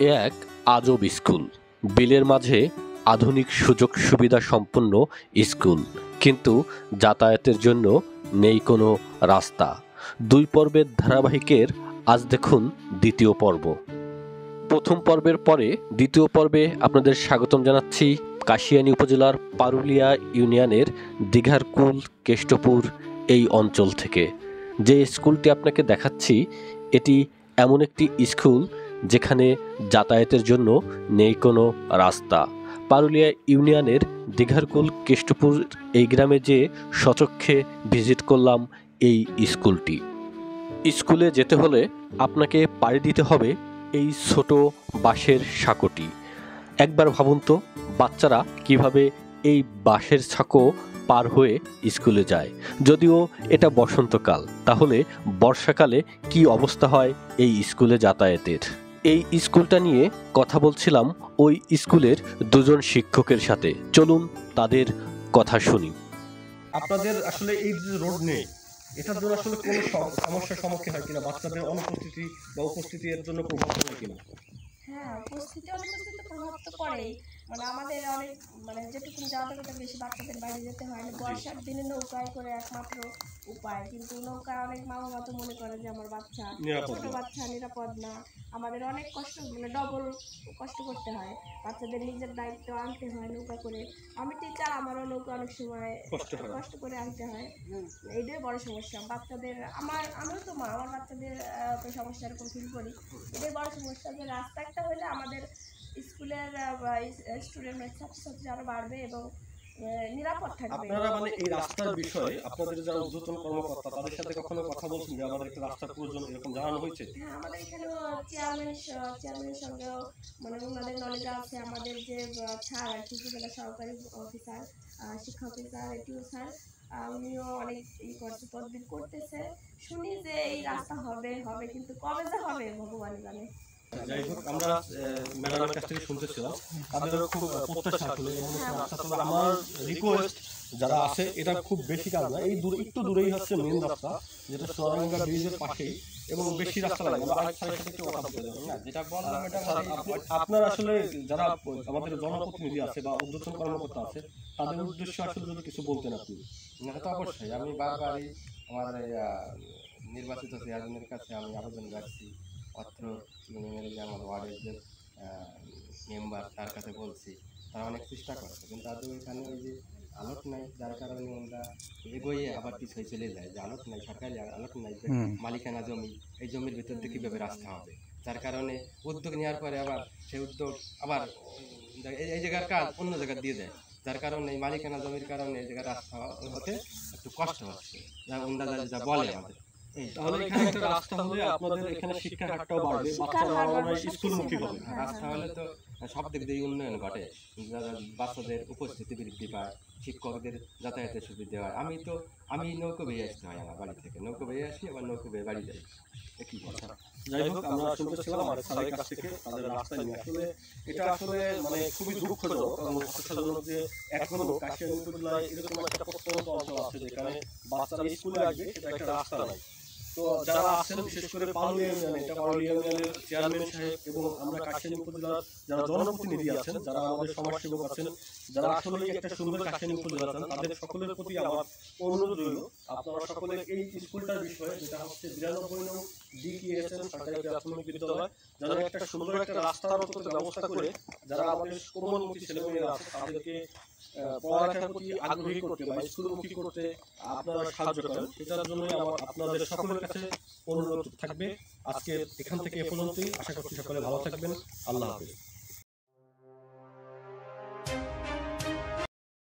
এ এক আজব স্কুল। বিলের মাঝে আধুনিক সুযোগ সুবিধা সম্পন্ন স্কুল, কিন্তু যাতায়াতের জন্য নেই কোনো রাস্তা। ২ পর্বের ধারাবাহিকের আজ দেখুন দ্বিতীয় পর্ব। প্রথম পর্বের পরে দ্বিতীয় পর্বে আপনাদের স্বাগতম জানাচ্ছি কাশিয়ানী উপজেলার পারুলিয়া ইউনিয়নের দিঘারকুল কেষ্টপুর এই অঞ্চল থেকে। যে স্কুলটি আপনাকে দেখাচ্ছি এটি এমন একটি স্কুল যেখানে যাতায়াতের জন্য নেই কোনো রাস্তা। পারুলিয়া ইউনিয়নের দিঘারকুল কেষ্টপুর এই গ্রামে যে সচক্ষে ভিজিট করলাম এই স্কুলটি। স্কুলে যেতে হলে আপনাকে পাড়ি দিতে হবে এই ছোট বাঁশের সাঁকোটি। একবার ভাবুন তো, বাচ্চারা কিভাবে এই বাঁশের সাঁকো পার হয়ে স্কুলে যায়। যদিও এটা বসন্তকাল, তাহলে বর্ষাকালে কি অবস্থা হয় এই স্কুলে যাতায়াতের। এই স্কুলটা নিয়ে কথা বলছিলাম ওই স্কুলের দুজন শিক্ষকের সাথে। চলুন তাদের কথা শুনি। আপনাদের আসলে এই যে রোড নেই, এটার জন্য আসলে কোনো সমস্যার সম্মুখীন হয় কিনা? বাচ্চাদের অনুপস্থিতি বা উপস্থিতি এর জন্য প্রভাব পড়ে কিনা? হ্যাঁ, উপস্থিতি অনুপস্থিতি প্রভাব তো পড়েই। আমাদের অনেক যেটুকু যাওয়া কথা বেশি বাচ্চাদের বাইরে যেতে হয় না। বর্ষার দিনে নৌকায় করে একমাত্র উপায়, কিন্তু নৌকায় অনেক মা বাবা তো মনে করে যে আমার বাচ্চা ছোট বাচ্চা নিরাপদ না। আমাদের অনেক কষ্ট, ডবল কষ্ট করতে হয়। বাচ্চাদের নিজের দায়িত্ব আনতে হয় নৌকা করে। আমি টিচার, আমারও নৌকা অনেক সময় কষ্ট করে আনতে হয়। এইটাই বড় সমস্যা বাচ্চাদের। আমিও তো মা, আমার বাচ্চাদের সমস্যা এরকম ফিল করি। এটাই বড় সমস্যা যে রাস্তা একটা হলে আমাদের স্কুলের স্টুডেন্ট ছাত্রছাত্রী আরো বাড়বে এবং নিরাপদ থাকবে। আপনারা এই রাস্তার বিষয়ে আপনাদের যারা ঊর্ধ্বতন কর্মকর্তা তাদের সাথে কখনো কথা বলছেন যে আমাদের একটা রাস্তার প্রয়োজন, এরকম জানানো হয়েছে? হ্যাঁ, আমাদের এখানেও চেয়ারম্যানের সঙ্গেও ওনাদের নলেজ আছে। আমাদের যে স্যার আর কি, উপজেলা সহকারী অফিসার, শিক্ষা অফিসার, এটিও স্যার, উনিও অনেক তদবির করতেছে। শুনি যে এই রাস্তা হবে, কিন্তু কবে যে হবে ভগবান জানে। যাই হোক, আমরা ম্যাডামের কাছ থেকে শুনতেছিলাম তাদেরও খুব প্রত্যাশা আসলে রাস্তা। তবে আমার রিকোয়েস্ট যারা আছে, এটা খুব বেশি কাজ না, এই একটু দূরেই হচ্ছে মেন রাস্তা, যেটা সোনারঙ্গা ব্রিজের পাশেই, এবং বেশি রাস্তা লাগে না। আরেক স্যারের সাথে একটু কথা বলতে যাবেন না, যেটা বললাম এটা আপনার আসলে যারা আমাদের জনপ্রতিনিধি আছে বা ঊর্ধ্বতন কর্মকর্তা আছে তাদের উদ্দেশ্যে আসলে যদি কিছু বলতেন আপনি। তো অবশ্যই আমি বারবারই আমার নির্বাচিত চেয়ারম্যানের কাছে আমি আবেদন রাখছি। অত্র ইউনিয়নের যে আমার ওয়ার্ডের যে মেম্বার, তার কাছে বলছি, তারা অনেক চেষ্টা করছে, কিন্তু তাদের ওইখানে ওই যে আলোট নাই, যার কারণে আমরা এগোয়ে আবার পিছিয়ে চলে যায়। যে আলোট নাই, সরকারি আলোট নাই, যে মালিকানা জমি, এই জমির ভিতর দিয়ে কীভাবে রাস্তা হবে। যার কারণে উদ্যোগ নেওয়ার পরে আবার সেই উদ্যোগ আবার এই জায়গার কাজ অন্য জায়গায় দিয়ে দেয়। যার কারণে এই মালিকানা জমির কারণে এই জায়গায় রাস্তা হতে একটু কষ্ট হচ্ছে, যা ওনারা যা বলে আমাদের। তাহলে এখানে একটা রাস্তা হলে আপনাদের এখানে শিক্ষার হারটাও বাড়বে, বাচ্চারা স্কুলমুখী হবে। রাস্তা হলে তো সব দিক দিয়ে উন্নয়ন ঘটে, বাচ্চাদের উপস্থিতি বৃদ্ধি পায়, শিক্ষকদের যাতায়াতের সুবিধা হয়। আমি নৌকো বেয়ে আসতে হয়, আমার বাড়ি থেকে নৌকো বেয়ে আসি, আবার নৌকো বেয়ে বাড়ি যাই। একই কথা। যাই হোক, আমরা শুনতেছিলাম আমার স্যারের কাছ থেকে তাদের রাস্তা নিয়ে। আসলে এটা আসলে খুবই দুঃখজনক এবং হতাশাজনক যে এখনো কাশিয়ানী উপজেলায় এরকম একটা প্রত্যন্ত অঞ্চল আছে যেখানে বাচ্চারা স্কুলে আসবে, সেটা একটা রাস্তা নাই। তো যারা আছেন, বিশেষ করে পারুলিয়া ইউনিয়নে, এটা পারুলিয়া ইউনিয়নের চেয়ারম্যান সাহেব এবং আমরা কাশিয়ানী উপজেলার যারা জনপ্রতিনিধি আছেন, যারা আমাদের সমাজসেবক আছেন, যারা আসলে একটা সুন্দর কাশিয়ানী উপজেলা আছেন, তাদের সকলের প্রতি আমার অনুরোধ রইল, আপনারা সকলে এই স্কুলটার বিষয়ে, যেটা হচ্ছে 92 নং DKSN সরকারি প্রাথমিক বিদ্যালয়, যেন একটা সুন্দর একটা রাস্তার অন্তত ব্যবস্থা করে যারা আমাদের কোমলমুখী ছেলেমেয়েরা আছে তাদেরকে পড়ালেখার প্রতি আগ্রহী করতে বা স্কুলমুখী করতে আপনারা সাহায্য করেন। এটার জন্য আমার আপনাদের সকলের কাছে অনুরোধ থাকবে। আজকে এখান থেকে এ পর্যন্তই। আশা করছি সকলে ভালো থাকবেন। আল্লাহ হাফেজ।